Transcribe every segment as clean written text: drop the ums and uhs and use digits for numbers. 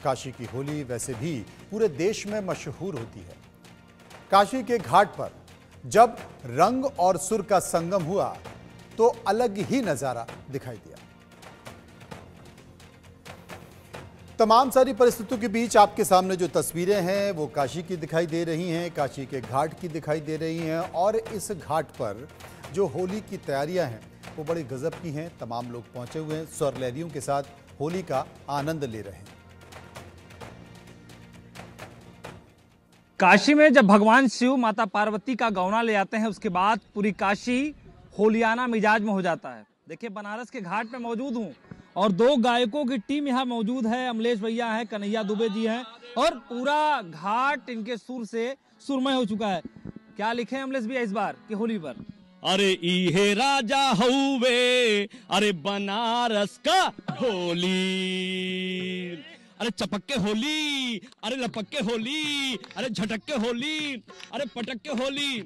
काशी की होली वैसे भी पूरे देश में मशहूर होती है। काशी के घाट पर जब रंग और सुर का संगम हुआ तो अलग ही नजारा दिखाई दिया। तमाम सारी परिस्थितियों के बीच आपके सामने जो तस्वीरें हैं वो काशी की दिखाई दे रही हैं, काशी के घाट की दिखाई दे रही हैं। और इस घाट पर जो होली की तैयारियां हैं वो बड़ी गजब की हैं। तमाम लोग पहुंचे हुए हैं, स्वर लहरियों के साथ होली का आनंद ले रहे हैं। काशी में जब भगवान शिव माता पार्वती का गौना ले आते हैं उसके बाद पूरी काशी होलियाना मिजाज में हो जाता है। देखिए, बनारस के घाट पे मौजूद हूँ और दो गायकों की टीम यहाँ मौजूद है। अमलेश भैया हैं, कन्हैया दुबे जी हैं और पूरा घाट इनके सुर से सुरमय हो चुका है। क्या लिखे हैं अमलेश भैया इस बार की होली पर? अरे इहे राजा हउवे, अरे बनारस का होली, अरे चपक के होली, अरे लपक के होली, अरे झटक के होली, अरे पटक के होली।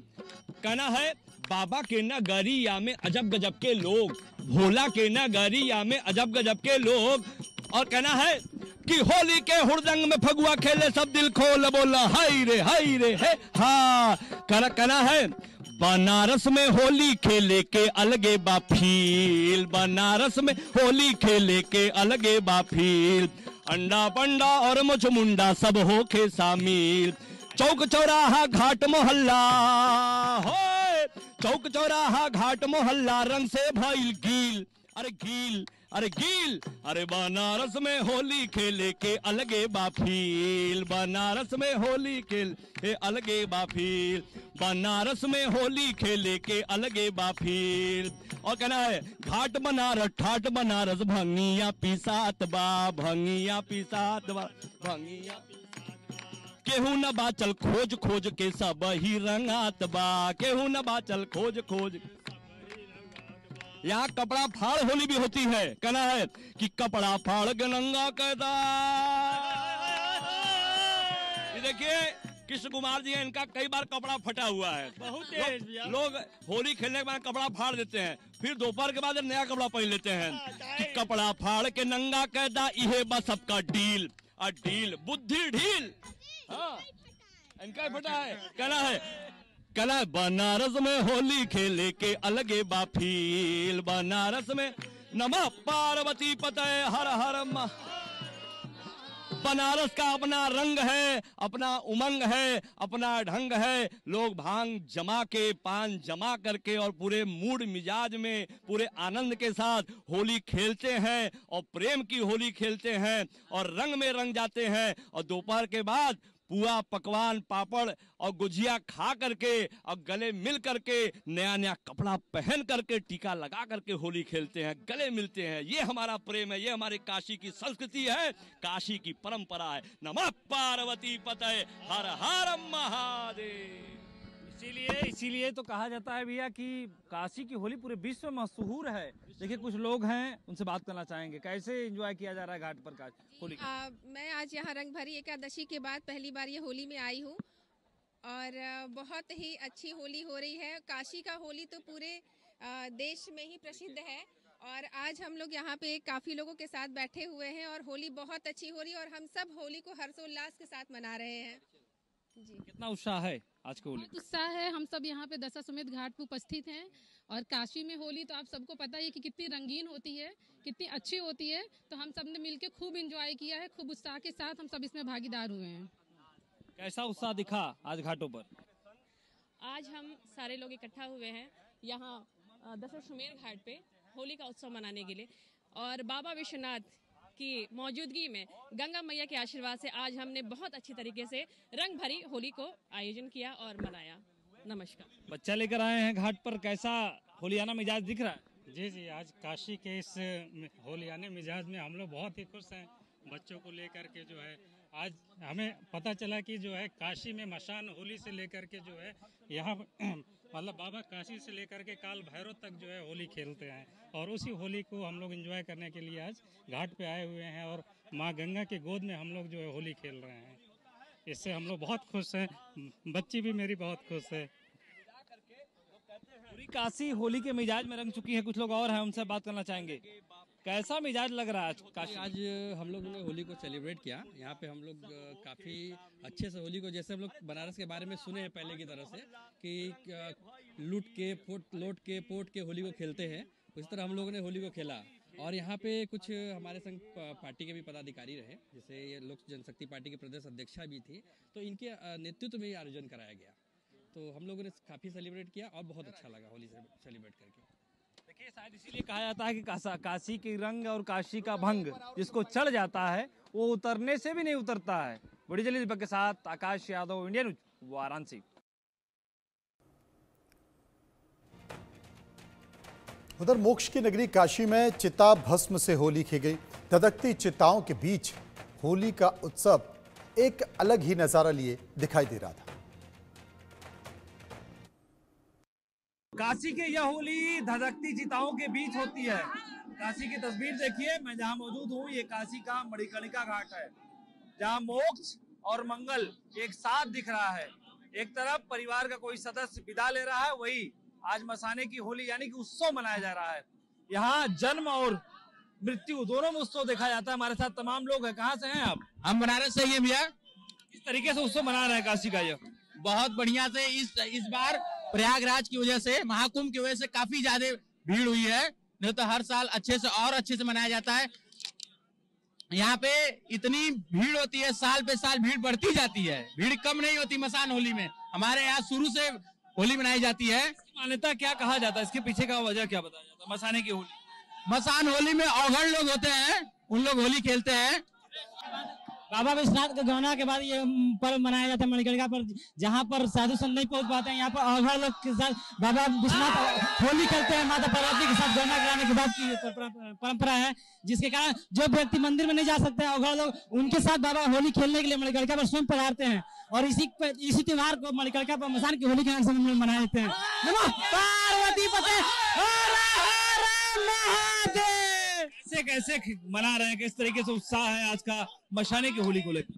कहना है बाबा के नगरिया में अजब गजब के लोग, भोला के नगरिया में अजब गजब के लोग। और कहना है कि होली के हुड़दंग में फगुआ खेले सब दिल खोल बोला हाय रे है। हाँ, कहना है बनारस में होली खेले के अलगे बाफील, बनारस में होली खेले के अलगे बाफील। अंडा पंडा और मुछ मुंडा सब हो के शामिल। चौक चौराहा घाट मोहल्ला हो, चौक चौराहा घाट मोहल्ला रंग से भइल गील, अरे गील, अरे गील। अरे बनारस में होली खेले के अलगे बाफील, बनारस में होली खेले अलगे बाफील, बनारस में होली खेले के अलगे बाफील। और कहना है घाट बनारस ठाट बनारस भंगिया पिसात बा, भंगिया पिसात बा, भंगिया केहू न बाचल खोज खोज के सब ही रंगात बा, केहू न बाचल खोज खोज। यहाँ कपड़ा फाड़ होली भी होती है। कहना है कि कपड़ा फाड़ के नंगा कहता। ये देखिए कृष्ण कुमार जी हैं, इनका कई बार कपड़ा फटा हुआ है। बहुत लोग होली खेलने के बाद कपड़ा फाड़ देते हैं, फिर दोपहर के बाद नया कपड़ा पहन लेते हैं। कि कपड़ा फाड़ के नंगा कहता, इहे बस सबका डील, और डील बुद्धि ढील। हाँ, इनका फटा है। कहना है बनारस में होली खेले के अलगे बाफील, बनारस में नमः पार्वती पतये हर हर महा। बनारस का अपना रंग है, अपना उमंग है, अपना ढंग है। लोग भांग जमा के, पान जमा करके और पूरे मूड मिजाज में, पूरे आनंद के साथ होली खेलते हैं और प्रेम की होली खेलते हैं और रंग में रंग जाते हैं। और दोपहर के बाद पुआ पकवान पापड़ और गुजिया खा करके और गले मिल करके नया नया कपड़ा पहन करके टीका लगा करके होली खेलते हैं, गले मिलते हैं। ये हमारा प्रेम है, ये हमारे काशी की संस्कृति है, काशी की परंपरा है। नमः पार्वती पतये हर हर महादेव। इसीलिए तो कहा जाता है भैया कि काशी की होली पूरे विश्व में मशहूर है। देखिए, कुछ लोग हैं, उनसे बात करना चाहेंगे। कैसे एंजॉय किया जा रहा है घाट पर होली? मैं आज यहाँ रंग भरी एकादशी के बाद पहली बार ये होली में आई हूँ और बहुत ही अच्छी होली हो रही है। काशी का होली तो पूरे देश में ही प्रसिद्ध है और आज हम लोग यहाँ पे काफ़ी लोगों के साथ बैठे हुए हैं और होली बहुत अच्छी हो रही है और हम सब होली को हर्षोल्लास के साथ मना रहे हैं। जी, कितना उत्साह है आज की होली? बहुत उत्साह है। हम सब यहाँ पे दशाश्वमेध घाट पर उपस्थित हैं और काशी में होली तो आप सबको पता है कि कितनी रंगीन होती है, कितनी अच्छी होती है। तो हम सब ने मिलकर खूब एंजॉय किया है, खूब उत्साह के साथ हम सब इसमें भागीदार हुए हैं। कैसा उत्साह दिखा आज घाटों पर? आज हम सारे लोग इकट्ठा हुए हैं यहाँ दशाश्वमेध घाट पे होली का उत्सव मनाने के लिए और बाबा विश्वनाथ की मौजूदगी में गंगा मैया के आशीर्वाद से आज हमने बहुत अच्छी तरीके से रंग भरी होली को आयोजन किया और मनाया। नमस्कार। बच्चा लेकर आए हैं घाट पर, कैसा होलियाना मिजाज दिख रहा है? जी, आज काशी के इस होलियाने मिजाज में हम लोग बहुत ही खुश हैं। बच्चों को लेकर के जो है आज हमें पता चला कि जो है काशी में मशान होली से लेकर के जो है यहाँ मतलब बाबा काशी से लेकर के काल भैरव तक जो है होली खेलते हैं और उसी होली को हम लोग एंजॉय करने के लिए आज घाट पे आए हुए हैं और माँ गंगा की गोद में हम लोग जो है होली खेल रहे हैं। इससे हम लोग बहुत खुश हैं, बच्ची भी मेरी बहुत खुश है। पूरी काशी होली के मिजाज में रंग चुकी है। कुछ लोग और हैं, उनसे बात करना चाहेंगे। कैसा मिजाज लग रहा है आज काशी? आज हम लोगों ने होली को सेलिब्रेट किया। यहाँ पे हम लोग काफ़ी अच्छे से होली को, जैसे हम लोग बनारस के बारे में सुने हैं पहले की तरह से कि लूट के पोट के होली को खेलते हैं, उस तरह हम लोगों ने होली को खेला। और यहाँ पे कुछ हमारे संग पार्टी के भी पदाधिकारी रहे, जैसे ये लोक जनशक्ति पार्टी के प्रदेश अध्यक्षा भी थी, तो इनके नेतृत्व में आयोजन कराया गया। तो हम लोगों ने काफ़ी सेलिब्रेट किया और बहुत अच्छा लगा होली से सेलिब्रेट करके। देखिए, शायद इसीलिए कहा जाता है कि काशी की रंग और काशी का भंग जिसको चढ़ जाता है वो उतरने से भी नहीं उतरता है। बड़ी जल्दी दीपक के साथ आकाश यादव, इंडिया न्यूज, वाराणसी। उधर मोक्ष की नगरी काशी में चिता भस्म से होली की गई। धधकती चिताओं के बीच होली का उत्सव एक अलग ही नजारा लिए दिखाई दे रहा था। काशी के यह होली धधकती चिताओं के बीच होती है। काशी की तस्वीर देखिए, मैं जहां मौजूद हूं ये काशी का मणिकर्णिका घाट है, जहां मोक्ष और मंगल एक साथ दिख रहा है। एक तरफ परिवार का कोई सदस्य विदा ले रहा है, वही आज मसाने की होली यानी कि उत्सव मनाया जा रहा है। यहाँ जन्म और मृत्यु दोनों में उत्सव देखा जाता है। हमारे साथ तमाम लोग हैं। कहाँ से हैं आप? हम बनारस से ही हैं भैया। इस तरीके से उत्सव मना रहे हैं काशी का, यह बहुत बढ़िया से इस बार प्रयागराज की वजह से, महाकुंभ की वजह से काफी ज्यादा भीड़ हुई है, नहीं तो हर साल अच्छे से मनाया जाता है। यहाँ पे इतनी भीड़ होती है, साल पे साल भीड़ बढ़ती जाती है, भीड़ कम नहीं होती। मसान होली में हमारे यहाँ शुरू से होली मनाई जाती है। मान्यता क्या कहा जाता है, इसके पीछे का वजह क्या बताया जाता है? मसाने की होली, मसान होली में अवघड़ लोग होते हैं, उन लोग होली खेलते हैं। बाबा विश्वनाथ के गौना के बाद ये पर्व मनाया जाता है मणिकर्णिका पर, जहाँ पर साधु संत नहीं पहुंच पाते हैं, यहाँ पर अवघड़ लोग के साथ बाबा विश्वनाथ होली खेलते हैं। माता पार्वती के साथ गौना कराने के बाद की परंपरा है, जिसके कारण जो व्यक्ति मंदिर में नहीं जा सकते हैं अवघड़ लोग, उनके साथ बाबा होली खेलने के लिए मणिकर्णिका पर स्वयं पधारते हैं। और इसी त्योहार को मणिकर्णिका पर मसान की होली के नाम से हम लोग मनाए जाते हैं। नमो पार्वती पते कैसे मना रहे हैं, किस तरीके से उत्साह है आज का मशाने की होली को लेकर?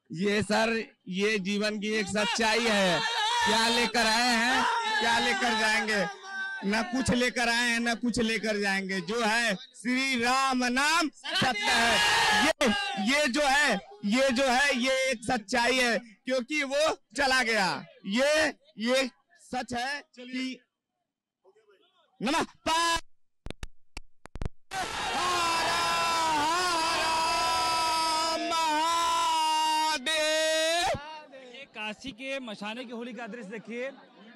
ये सर, ये जीवन की एक सच्चाई है। क्या लेकर आए हैं, क्या लेकर जाएंगे, न कुछ लेकर आए हैं न कुछ लेकर जाएंगे। जो है श्री राम नाम सत्य है। ये जो है ये एक सच्चाई है, क्योंकि वो चला गया। ये सच है कि नमः काशी के मशाने की होली का दृश्य देखिए,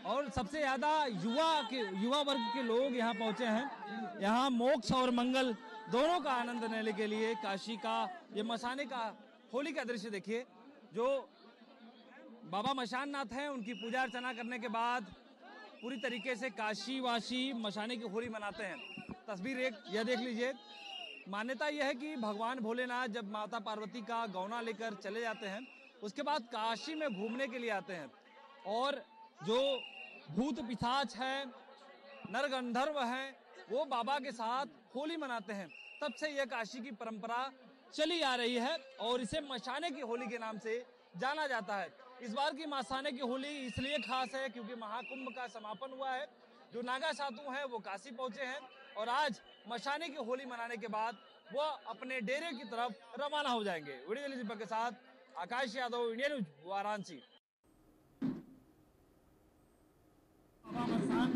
और सबसे ज्यादा युवा वर्ग के लोग यहाँ पहुंचे हैं। यहाँ मोक्ष और मंगल दोनों का आनंद लेने के लिए काशी का ये मशाने का होली का दृश्य देखिए। जो बाबा मशाननाथ हैं, उनकी पूजा अर्चना करने के बाद पूरी तरीके से काशीवासी मशाने की होली मनाते हैं। तस्वीर एक यह देख लीजिए। मान्यता यह है कि भगवान भोलेनाथ जब माता पार्वती का गौना लेकर चले जाते हैं, उसके बाद काशी में घूमने के लिए आते हैं, और जो भूत पिशाच है, नर गंधर्व हैं, वो बाबा के साथ होली मनाते हैं। तब से यह काशी की परंपरा चली आ रही है और इसे मशाने की होली के नाम से जाना जाता है। इस बार की मशाने की होली इसलिए खास है क्योंकि महाकुंभ का समापन हुआ है। जो नागा साधु हैं वो काशी पहुंचे हैं और आज मशाने की होली मनाने के बाद वो अपने डेरे की तरफ रवाना हो जाएंगे। वीडियो दीपक के साथ आकाश यादव, इंडिया न्यूज, वाराणसी।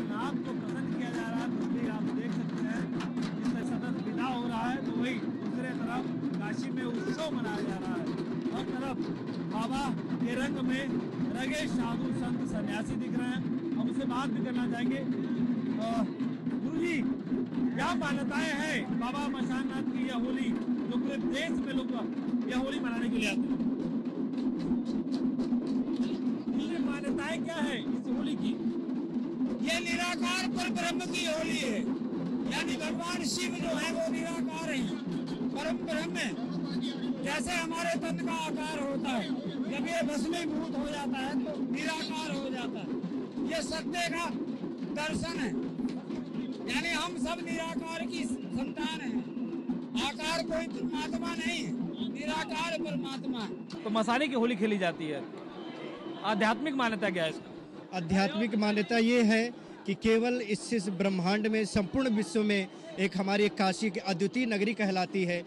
नाथ को प्रसन्न किया जा रहा है, तस्वीर आप देख सकते हैं। जिस सदन विदा हो रहा है तो वही दूसरे तरफ काशी में उत्सव मनाया जा रहा है। और तरफ बाबा के रंग में रगे साधु संत सन्यासी दिख रहे हैं। हम उससे बात भी करना चाहेंगे। गुरु जी, क्या मान्यताएं हैं बाबा मशाननाथ की यह होली, जो पूरे देश में लोग यह होली मनाने के लिए आते हैं? मान्यताएं क्या है इस होली की? ये निराकार पर ब्रह्म की होली है, यानी भगवान शिव जो है वो निराकार है, परम ब्रह्म है। जैसे हमारे तन का आकार होता है, जब ये भस्मीभूत हो जाता है तो निराकार हो जाता है। ये सत्य का दर्शन है, यानी हम सब निराकार की संतान हैं। आकार कोई परमात्मा नहीं है, निराकार परमात्मा है। तो मसाने की होली खेली जाती है, आध्यात्मिक मान्यता क्या है इसका? आध्यात्मिक मान्यता ये है कि केवल इस ब्रह्मांड में, संपूर्ण विश्व में एक हमारी काशी की अद्वितीय नगरी कहलाती है,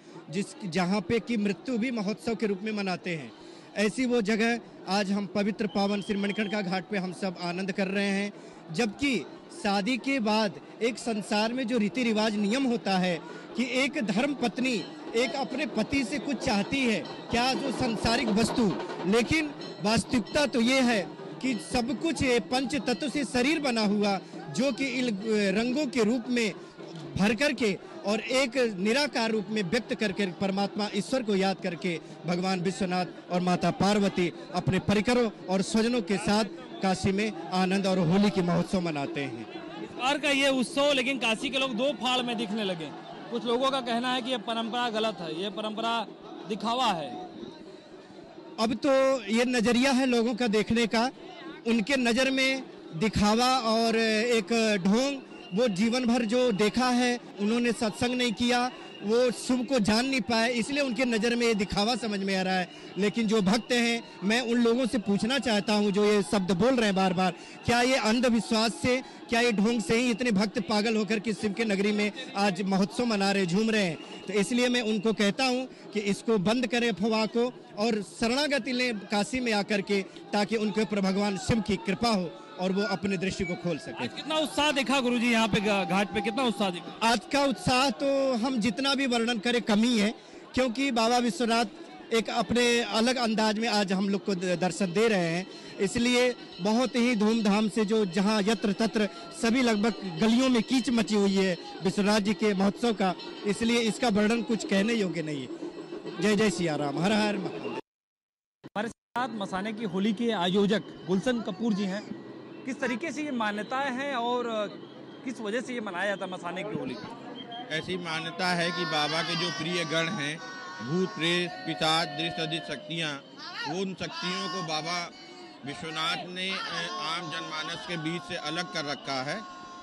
जहाँ पे कि मृत्यु भी महोत्सव के रूप में मनाते हैं। ऐसी वो जगह आज हम पवित्र पावन श्री मणिकर्णिका घाट पे हम सब आनंद कर रहे हैं। जबकि शादी के बाद एक संसार में जो रीति रिवाज नियम होता है कि एक धर्म पत्नी एक अपने पति से कुछ चाहती है, क्या जो सांसारिक वस्तु, लेकिन वास्तविकता तो ये है कि सब कुछ पंच तत्व से शरीर बना हुआ, जो कि रंगों के रूप में भर करके और एक निराकार रूप में व्यक्त करके परमात्मा ईश्वर को याद करके भगवान विश्वनाथ और माता पार्वती अपने परिकरों और स्वजनों के साथ काशी में आनंद और होली की महोत्सव मनाते हैं। इस बार का ये उत्सव लेकिन काशी के लोग दो फाड़ में दिखने लगे। कुछ लोगों का कहना है कि ये परंपरा गलत है, ये परंपरा दिखावा है। अब तो ये नजरिया है लोगों का देखने का, उनके नजर में दिखावा और एक ढोंग, वो जीवन भर जो देखा है, उन्होंने सत्संग नहीं किया, वो शुभ को जान नहीं पाए, इसलिए उनके नज़र में ये दिखावा समझ में आ रहा है। लेकिन जो भक्त हैं, मैं उन लोगों से पूछना चाहता हूं जो ये शब्द बोल रहे हैं बार बार, क्या ये अंधविश्वास से, क्या ये ढोंग से ही इतने भक्त पागल होकर के शिव के नगरी में आज महोत्सव मना रहे, झूम रहे हैं? तो इसलिए मैं उनको कहता हूं कि इसको बंद करें अफवाह को और शरणागति लें काशी में आकर के, ताकि उनके ऊपर भगवान शिव की कृपा हो और वो अपने दृष्टि को खोल सके। कितना उत्साह देखा गुरुजी यहाँ पे घाट पे, कितना उत्साह देखा? आज का उत्साह तो हम जितना भी वर्णन करें कमी है, क्योंकि बाबा विश्वनाथ एक अपने अलग अंदाज में आज हम लोग को दर्शन दे रहे हैं। इसलिए बहुत ही धूमधाम से, जो जहाँ यत्र तत्र सभी लगभग गलियों में कीच मची हुई है विश्वनाथ जी के महोत्सव का, इसलिए इसका वर्णन कुछ कहने योग्य नहीं है। जय जय सिया राम, हर हर महादेव। हमारे साथ मसाने की होली के आयोजक गुलशन कपूर जी हैं। किस तरीके से ये मान्यताएं हैं और किस वजह से ये मनाया जाता है मसाने की होली? ऐसी मान्यता है कि बाबा के जो प्रिय गण हैं, भूत प्रेत पिशाच दृष्ट अधिक शक्तियाँ, वो उन शक्तियों को बाबा विश्वनाथ ने आम जनमानस के बीच से अलग कर रखा है।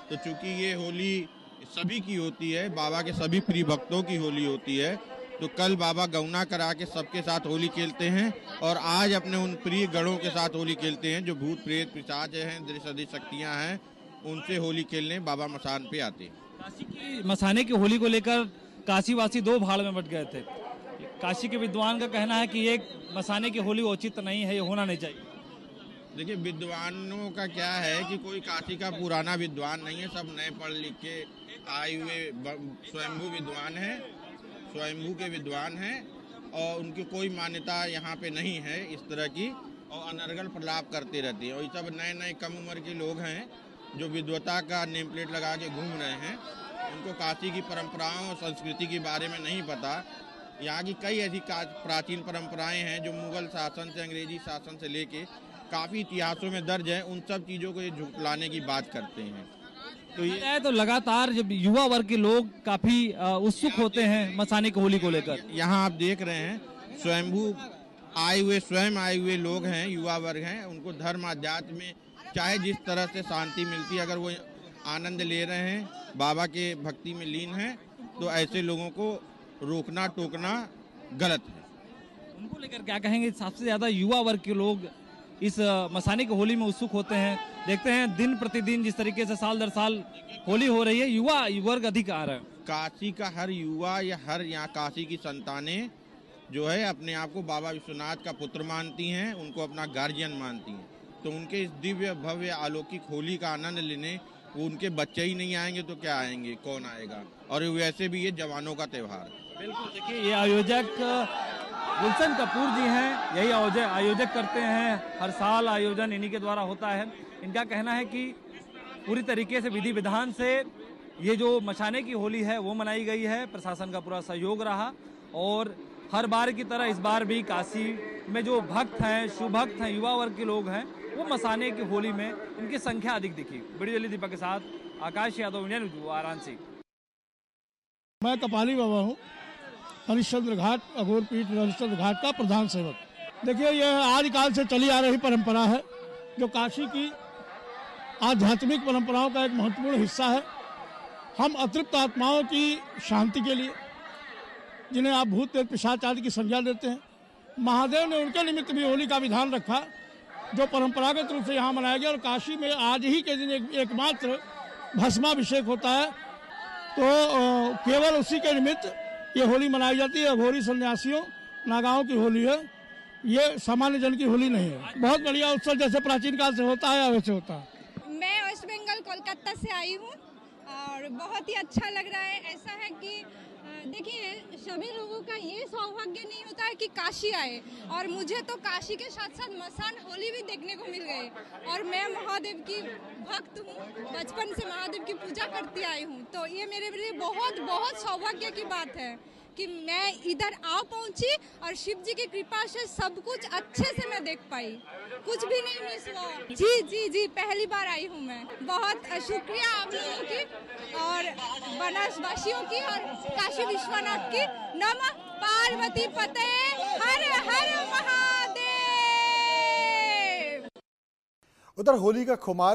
तो चूंकि ये होली सभी की होती है, बाबा के सभी प्रिय भक्तों की होली होती है, तो कल बाबा गौना करा के सबके साथ होली खेलते हैं और आज अपने उन प्रिय गणों के साथ होली खेलते हैं जो भूत प्रेत पिशाच हैं, दृष्ट अधिक शक्तियाँ हैं, उनसे होली खेलने बाबा मसान पे आते हैं। काशी की मसाने की होली को लेकर काशीवासी दो भाड़ में बट गए थे। काशी के विद्वान का कहना है कि एक मसाने की होली उचित नहीं है, ये होना नहीं चाहिए। देखिए, विद्वानों का क्या है कि कोई काशी का पुराना विद्वान नहीं है, सब नए पढ़ लिख के आए हुए स्वयंभू विद्वान हैं, स्वयंभू के विद्वान हैं और उनकी कोई मान्यता यहाँ पे नहीं है इस तरह की, और अनर्गल प्रलाप करते रहते हैं। और ये सब नए नए कम उम्र के लोग हैं जो विद्वता का नेम प्लेट लगा के घूम रहे हैं, उनको काशी की परंपराओं और संस्कृति के बारे में नहीं पता। यहाँ की कई ऐसी प्राचीन परंपराएं हैं जो मुगल शासन से, अंग्रेजी शासन से लेके काफ़ी इतिहासों में दर्ज है, उन सब चीज़ों को ये झुटलाने की बात करते हैं। तो ये तो लगातार जब युवा वर्ग के लोग काफी उत्सुक होते हैं मसाने की होली को लेकर। यहाँ आप देख रहे हैं स्वयंभू स्वयं आए हुए लोग हैं, युवा वर्ग हैं, उनको धर्म अध्यात्म में चाहे जिस तरह से शांति मिलती है, अगर वो आनंद ले रहे हैं, बाबा के भक्ति में लीन हैं, तो ऐसे लोगों को रोकना टोकना गलत है। उनको लेकर क्या कहेंगे? सबसे ज्यादा युवा वर्ग के लोग इस मसाने की होली में उत्सुक होते हैं। देखते हैं दिन प्रतिदिन जिस तरीके से साल दर साल होली हो रही है, युवा वर्ग अधिक आ रहा है। काशी का हर युवा या हर यहाँ काशी की संतानें जो है अपने आप को बाबा विश्वनाथ का पुत्र मानती हैं, उनको अपना गार्जियन मानती हैं। तो उनके इस दिव्य भव्य अलौकिक होली का आनंद लेने वो उनके बच्चे ही नहीं आएंगे तो क्या आएंगे, कौन आएगा? और वैसे भी ये जवानों का त्यौहार है। बिल्कुल, देखिए ये आयोजक गुलशन कपूर जी हैं, यही आयोजक करते हैं, हर साल आयोजन इन्हीं के द्वारा होता है। इनका कहना है कि पूरी तरीके से विधि विधान से ये जो मसाने की होली है वो मनाई गई है, प्रशासन का पूरा सहयोग रहा और हर बार की तरह इस बार भी काशी में जो भक्त हैं, शुभ भक्त हैं, युवा वर्ग के लोग हैं, वो मसाने की होली में इनकी संख्या अधिक दिखी। बड़ी दिल्ली दीपक के साथ आकाश यादव, इंडियन न्यूज़, वाराणसी। मैं कपाली बाबा हूँ, हरिश्चंद्र घाट अघोरपीठ हरिश्चंद्र घाट का प्रधान सेवक। देखिए, यह आदिकाल से चली आ रही परंपरा है जो काशी की आध्यात्मिक परंपराओं का एक महत्वपूर्ण हिस्सा है। हम अतृप्त आत्माओं की शांति के लिए, जिन्हें आप भूत प्रेत पिशाच आदि की संज्ञा देते हैं, महादेव ने उनके निमित्त भी होली का विधान रखा जो परंपरागत रूप से यहाँ मनाया गया। और काशी में आज ही के दिन एकमात्र भस्माभिषेक होता है, तो केवल उसी के निमित्त ये होली मनाई जाती है। अघोरी सन्यासियों नागाओं की होली है, ये सामान्य जन की होली नहीं है। बहुत बढ़िया उत्सव जैसे प्राचीन काल से होता है वैसे होता है। मैं वेस्ट बंगाल कोलकाता से आई हूँ और बहुत ही अच्छा लग रहा है। ऐसा है कि देखिए, सभी लोगों का ये सौभाग्य नहीं होता है कि काशी आए, और मुझे तो काशी के साथ साथ मसान होली भी देखने को मिल गई। और मैं महादेव की भक्त हूँ, बचपन से महादेव की पूजा करती आई हूँ, तो ये मेरे लिए बहुत बहुत सौभाग्य की बात है कि मैं इधर आ पहुंची और शिव जी की कृपा से सब कुछ अच्छे से मैं देख पाई, कुछ भी नहीं मिस हुआ। जी जी जी, पहली बार आई हूँ मैं। बहुत शुक्रिया आप लोगों की और बनारस वासियों की और काशी विश्वनाथ की। नमः पार्वती पते, हर हर महादेव। उधर होली का खुमार